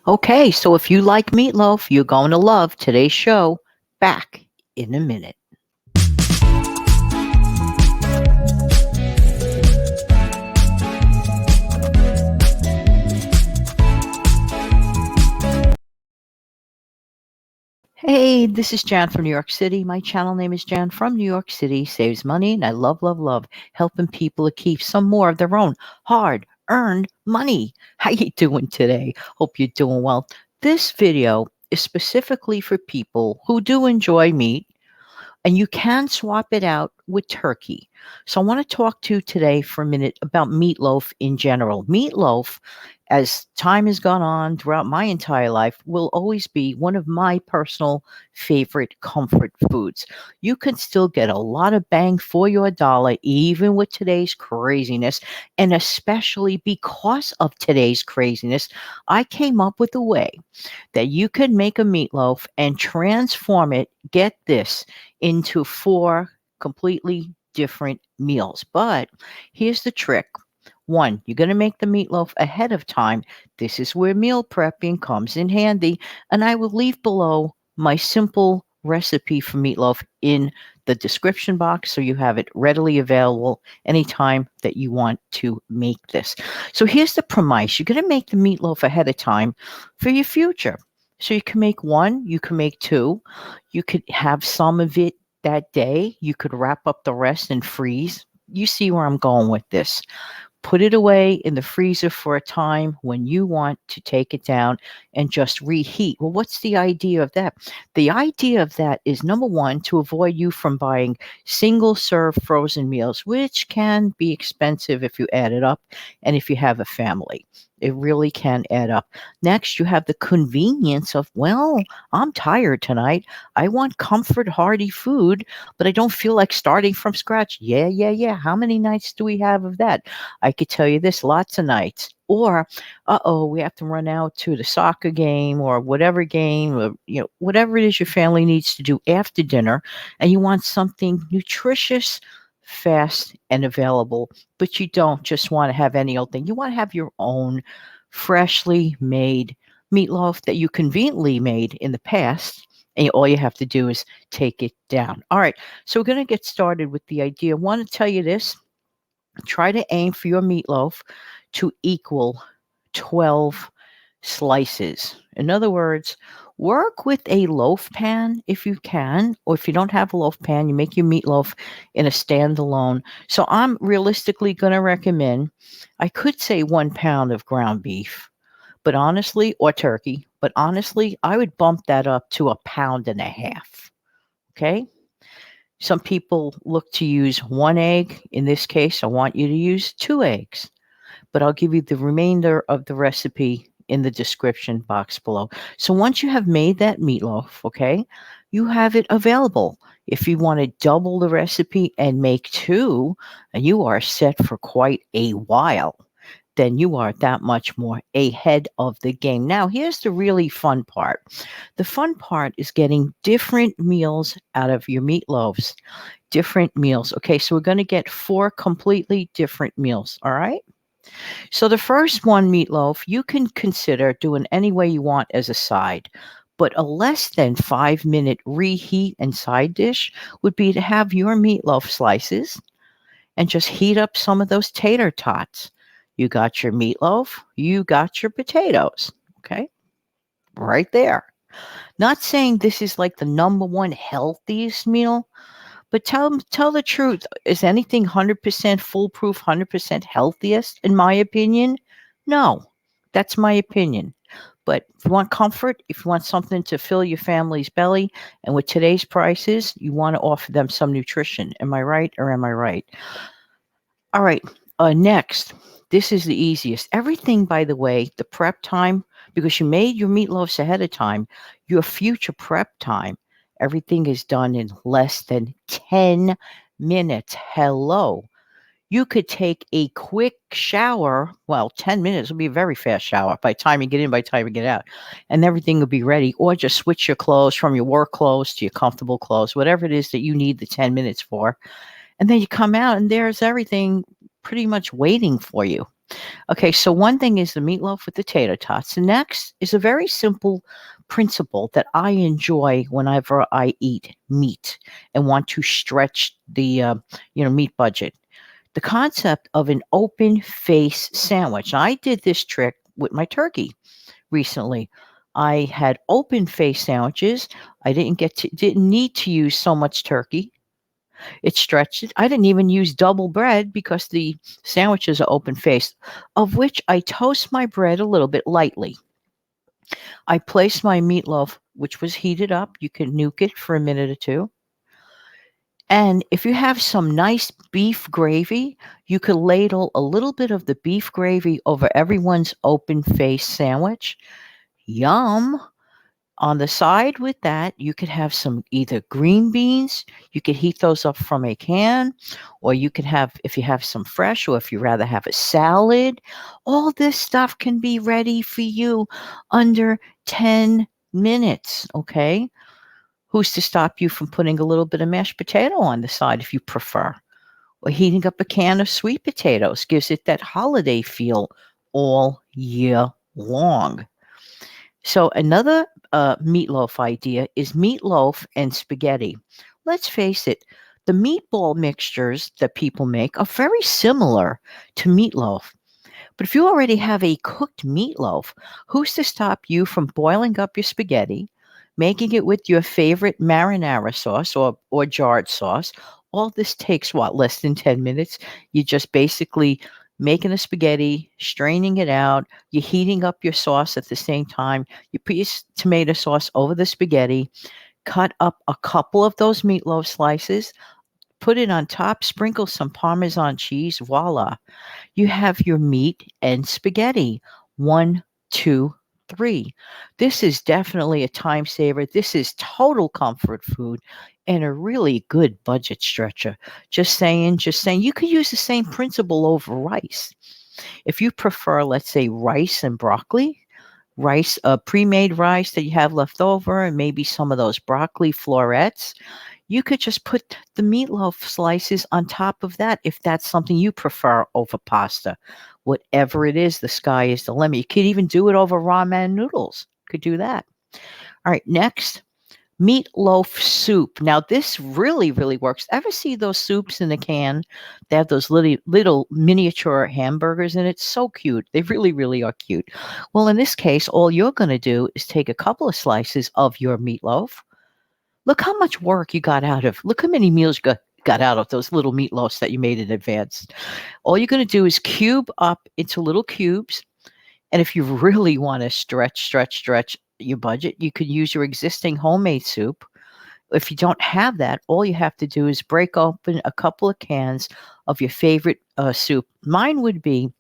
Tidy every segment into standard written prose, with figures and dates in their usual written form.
Okay, so if you like meatloaf, you're going to love today's show. Back in a minute. Hey, this is Jan from New York City. My channel name is Jan from New York City. Saves money, and I love, love, love helping people to keep some more of their own hard-earned money. How you doing today? Hope you're doing well. This video is specifically for people who do enjoy meat, and you can swap it out with turkey. So I want to talk to you today for a minute about meatloaf in general. Meatloaf, as time has gone on throughout my entire life, will always be one of my personal favorite comfort foods. You can still get a lot of bang for your dollar, even with today's craziness, and especially because of today's craziness, I came up with a way that you could make a meatloaf and transform it, get this, into four completely different meals. But here's the trick. One, you're going to make the meatloaf ahead of time. This is where meal prepping comes in handy. And I will leave below my simple recipe for meatloaf in the description box so you have it readily available anytime that you want to make this. So here's the premise. You're going to make the meatloaf ahead of time for your future. So you can make one, you can make two, you could have some of it that day, you could wrap up the rest and freeze. You see where I'm going with this. Put it away in the freezer for a time when you want to take it down and just reheat. Well, what's the idea of that? The idea of that is number one, to avoid you from buying single serve frozen meals, which can be expensive if you add it up and if you have a family. It really can add up. Next, you have the convenience of, well, I'm tired tonight. I want comfort, hearty food, but I don't feel like starting from scratch. Yeah, yeah, yeah. How many nights do we have of that? I could tell you this, lots of nights. Or, we have to run out to the soccer game or whatever game, or whatever it is your family needs to do after dinner, and you want something nutritious, fast, and available, but you don't just want to have any old thing. You want to have your own freshly made meatloaf that you conveniently made in the past. And all you have to do is take it down. All right. So we're going to get started with the idea. I want to tell you this. Try to aim for your meatloaf to equal 12 slices. In other words, work with a loaf pan if you can, or if you don't have a loaf pan, you make your meatloaf in a standalone. So I'm realistically going to recommend, I could say 1 pound of ground beef, but honestly, or turkey, but honestly, I would bump that up to 1.5 pounds. Okay. Some people look to use 1 egg. In this case, I want you to use 2 eggs, but I'll give you the remainder of the recipe in the description box below. So once you have made that meatloaf, okay, you have it available. If you want to double the recipe and make two, and you are set for quite a while, then you are that much more ahead of the game. Now, here's the really fun part. The fun part is getting different meals out of your meatloaves. Different meals. Okay, so we're going to get four completely different meals. All right. So the first one, meatloaf, you can consider doing any way you want as a side. But a less than 5 minute reheat and side dish would be to have your meatloaf slices and just heat up some of those tater tots. You got your meatloaf, you got your potatoes. Okay, right there. Not saying this is like the number one healthiest meal, but tell the truth. Is anything 100% foolproof, 100% healthiest, in my opinion? No, that's my opinion. But if you want comfort, if you want something to fill your family's belly, and with today's prices, you want to offer them some nutrition. Am I right or am I right? All right. Next, this is the easiest. Everything, by the way, the prep time, because you made your meatloafs ahead of time, your future prep time, everything is done in less than 10 minutes. Hello. You could take a quick shower. Well, 10 minutes will be a very fast shower by the time you get in, by the time you get out, and everything will be ready. Or just switch your clothes from your work clothes to your comfortable clothes, whatever it is that you need the 10 minutes for. And then you come out and there's everything pretty much waiting for you. Okay, so one thing is the meatloaf with the tater tots. The next is a very simple principle that I enjoy whenever I eat meat and want to stretch the meat budget. The concept of an open face sandwich. I did this trick with my turkey recently. I had open face sandwiches. I didn't need to use so much turkey. It stretched it. I didn't even use double bread because the sandwiches are open faced, of which I toast my bread a little bit lightly. I place my meatloaf, which was heated up. You can nuke it for a minute or two. And if you have some nice beef gravy, you could ladle a little bit of the beef gravy over everyone's open face sandwich. Yum. On the side with that, you could have some either green beans, you could heat those up from a can, or you could have, if you have some fresh, or if you rather have a salad, all this stuff can be ready for you under 10 minutes, okay? Who's to stop you from putting a little bit of mashed potato on the side if you prefer? Or heating up a can of sweet potatoes gives it that holiday feel all year long. So another meatloaf idea is meatloaf and spaghetti. Let's face it, the meatball mixtures that people make are very similar to meatloaf. But if you already have a cooked meatloaf, who's to stop you from boiling up your spaghetti, making it with your favorite marinara sauce or jarred sauce? All this takes what, less than 10 minutes? You just basically making a spaghetti, straining it out, you're heating up your sauce at the same time. You put your tomato sauce over the spaghetti, cut up a couple of those meatloaf slices, put it on top, sprinkle some Parmesan cheese, voila, you have your meat and spaghetti. One, two, three. This is definitely a time saver. This is total comfort food and a really good budget stretcher. Just saying, just saying. You could use the same principle over rice. If you prefer, let's say, rice and broccoli, rice, pre-made rice that you have left over, and maybe some of those broccoli florets, you could just put the meatloaf slices on top of that if that's something you prefer over pasta. Whatever it is, the sky is the limit. You could even do it over ramen noodles. Could do that. All right, next, meatloaf soup. Now, this really, really works. Ever see those soups in a can? They have those little miniature hamburgers in it. So cute. They really, really are cute. Well, in this case, all you're going to do is take a couple of slices of your meatloaf. Look how much work you got out of. Look how many meals you got out of those little meatloafs that you made in advance. All you're going to do is cube up into little cubes. And if you really want to stretch your budget, you could use your existing homemade soup. If you don't have that, all you have to do is break open a couple of cans of your favorite soup. Mine would be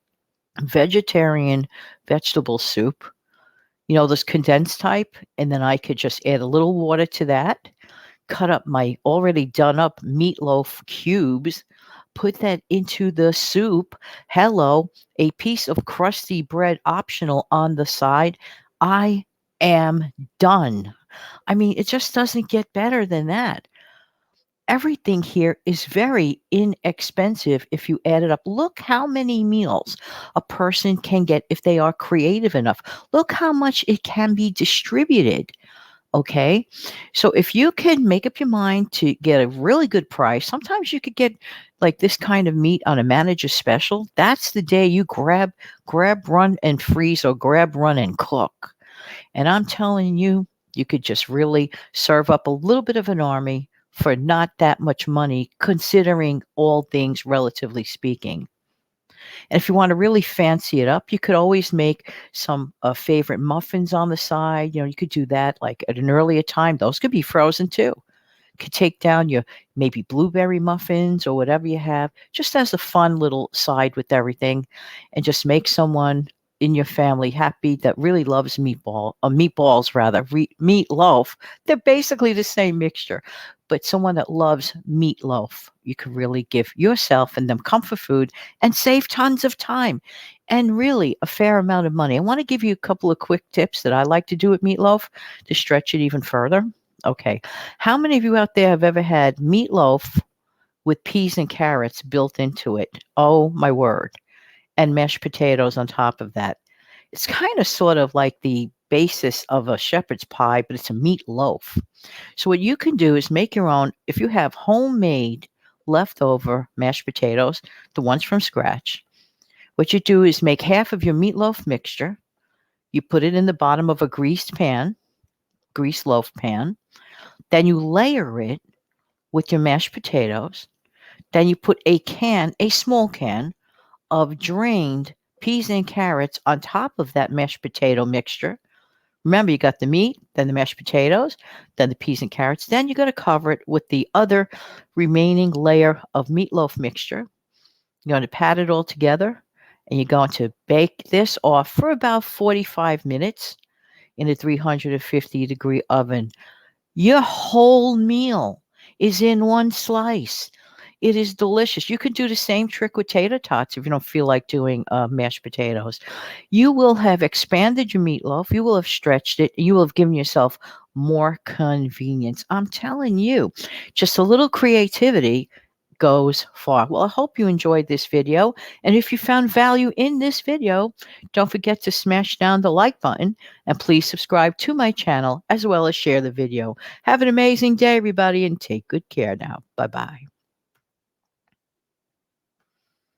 vegetarian vegetable soup, this condensed type. And then I could just add a little water to that, cut up my already done up meatloaf cubes, put that into the soup. Hello, a piece of crusty bread optional on the side. I am done. I mean, it just doesn't get better than that. Everything here is very inexpensive if you add it up. Look how many meals a person can get if they are creative enough. Look how much it can be distributed. Okay. So if you can make up your mind to get a really good price, sometimes you could get like this kind of meat on a manager special. That's the day you grab, run and freeze, or grab, run and cook. And I'm telling you, you could just really serve up a little bit of an army for not that much money, considering all things relatively speaking. And if you want to really fancy it up, you could always make some favorite muffins on the side. You could do that like at an earlier time. Those could be frozen too. Could take down your maybe blueberry muffins or whatever you have, just as a fun little side with everything, and just make someone in your family happy that really loves meatballs rather, meatloaf. They're basically the same mixture, but someone that loves meatloaf, you can really give yourself and them comfort food and save tons of time and really a fair amount of money. I want to give you a couple of quick tips that I like to do with meatloaf to stretch it even further. Okay. How many of you out there have ever had meatloaf with peas and carrots built into it? Oh, my word. and mashed potatoes on top of that. It's kind of sort of like the basis of a shepherd's pie, but it's a meatloaf. So what you can do is make your own. If you have homemade leftover mashed potatoes, the ones from scratch, what you do is make half of your meatloaf mixture. You put it in the bottom of a greased loaf pan. Then you layer it with your mashed potatoes. Then you put a small can of drained peas and carrots on top of that mashed potato mixture. Remember, you got the meat, then the mashed potatoes, then the peas and carrots. Then you got to cover it with the other remaining layer of meatloaf mixture. You're going to pat it all together, and you're going to bake this off for about 45 minutes in a 350-degree oven. Your whole meal is in one slice. It is delicious. You can do the same trick with tater tots if you don't feel like doing mashed potatoes. You will have expanded your meatloaf. You will have stretched it. You will have given yourself more convenience. I'm telling you, just a little creativity goes far. Well, I hope you enjoyed this video. And if you found value in this video, don't forget to smash down the like button and please subscribe to my channel as well as share the video. Have an amazing day, everybody, and take good care now. Bye-bye.